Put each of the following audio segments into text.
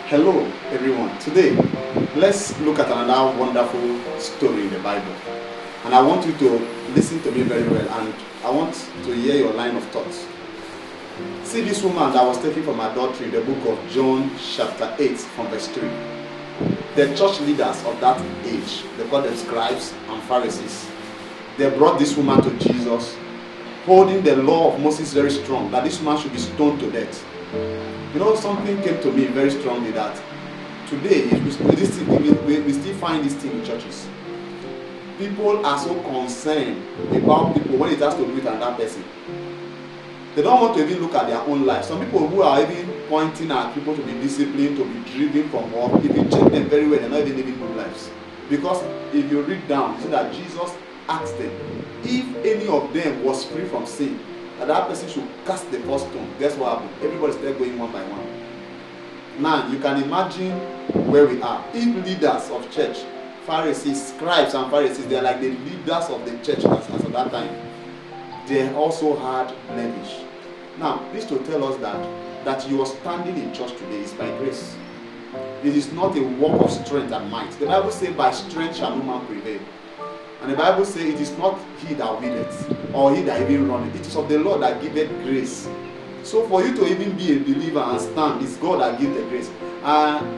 Hello everyone. Today, let's look at another wonderful story in the Bible. And I want you to listen to me very well, and I want to hear your line of thoughts. See this woman that was taken from adultery in the book of John chapter 8 from verse 3. The church leaders of that age, they called them scribes and Pharisees. They brought this woman to Jesus, holding the law of Moses very strong, that this woman should be stoned to death. You know, something came to me very strongly that today we still find this thing in churches. People are so concerned about people when it has to do with another person. They don't want to even look at their own life. Some people who are even pointing at people to be disciplined, to be driven from work, if you check them very well, they're not even living good lives. Because if you read down, you see that Jesus asked them if any of them was free from sin, that person should cast the first stone. Guess what happened? Everybody started going one by one. Now you can imagine where we are. If leaders of church, Pharisees, scribes and Pharisees, they are like the leaders of the church as of that time, they also had blemish. Now this to tell us that you are standing in church today is by grace. It is not a work of strength and might. The Bible says, by strength shall no man prevail. And the Bible says, it is not he that willeth, or he that even runneth. It is of the Lord that giveth grace. So for you to even be a believer and stand, it's God that gives the grace.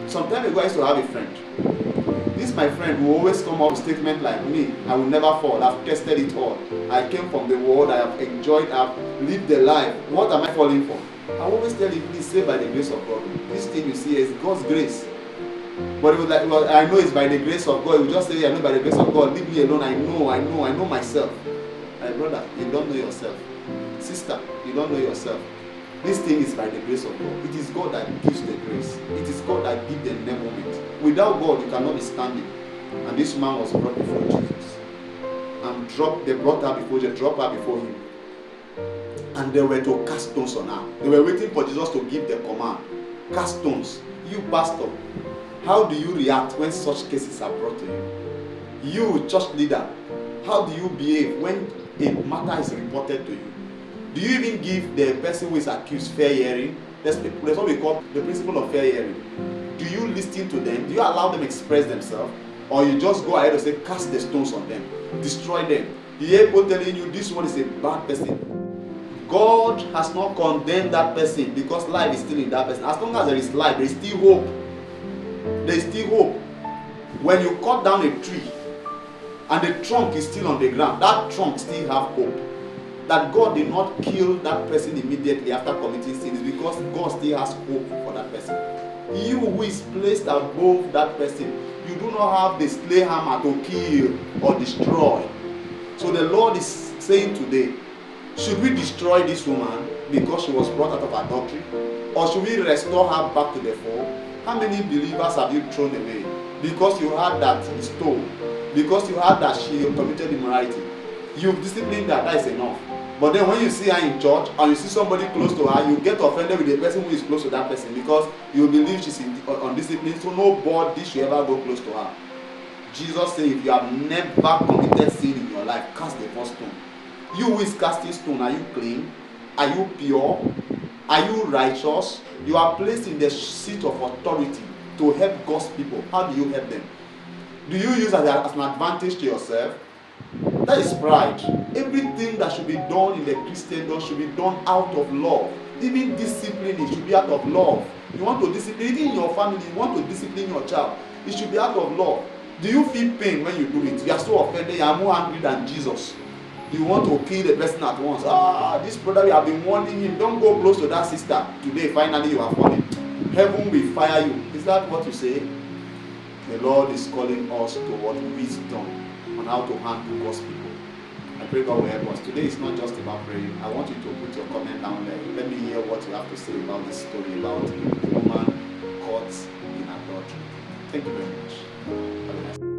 Some time ago I used to have a friend. This my friend who always come up with statement like, me, I will never fall. I've tested it all. I came from the world, I have enjoyed, I've lived the life. What am I falling for? I always tell him, please say by the grace of God. This thing you see is God's grace. But it was like, well, I know it's by the grace of God. You just say, I know by the grace of God. Leave me alone. I know myself. My brother, you don't know yourself. Sister, you don't know yourself. This thing is by the grace of God. It is God that gives the grace. It is God that gives the enablement. Without God, you cannot be standing. And this man was brought before Jesus. And they brought her before Jesus, dropped her before him. And they were to cast stones on her. They were waiting for Jesus to give the command. Cast stones. You pastor, how do you react when such cases are brought to you? You, church leader, how do you behave when a matter is reported to you? Do you even give the person who is accused fair hearing? That's what we call the principle of fair hearing. Do you listen to them? Do you allow them express themselves? Or you just go ahead and say, cast the stones on them, destroy them? You hear people telling you this one is a bad person. God has not condemned that person because life is still in that person. As long as there is life, there is still hope. There is still hope. When you cut down a tree and the trunk is still on the ground, that trunk still have hope. That God did not kill that person immediately after committing sin is because God still has hope for that person. You who is placed above that person, you do not have the slay hammer to kill or destroy. So the Lord is saying today, should we destroy this woman because she was brought out of adultery? Or should we restore her back to the fold? How many believers have you thrown away? Because you heard that she stole. Because you heard that she committed immorality. You've disciplined her, that is enough. But then when you see her in church and you see somebody close to her, you get offended with the person who is close to that person because you believe she's undisciplined, so nobody should ever go close to her. Jesus said, if you have never committed sin in your life, cast the first stone. You who is casting stone, are you clean? Are you pure? Are you righteous? You are placed in the seat of authority to help God's people. How do you help them? Do you use as an advantage to yourself? That is pride. Everything that should be done in the Christendom should be done out of love. Even discipline, it should be out of love. You want to discipline, even in your family, you want to discipline your child, it should be out of love. Do you feel pain when you do it? You are so offended, you are more angry than Jesus. You want to kill the person at once. This brother, we have been warning him, don't go close to that sister. Today, finally, you are falling. Heaven will fire you. Is that what you say? The Lord is calling us toward wisdom on how to handle God's people. I pray God will help us. Today is not just about praying. I want you to put your comment down there. Let me hear what you have to say about this story about the woman caught in adultery. Thank you very much. Have a nice day.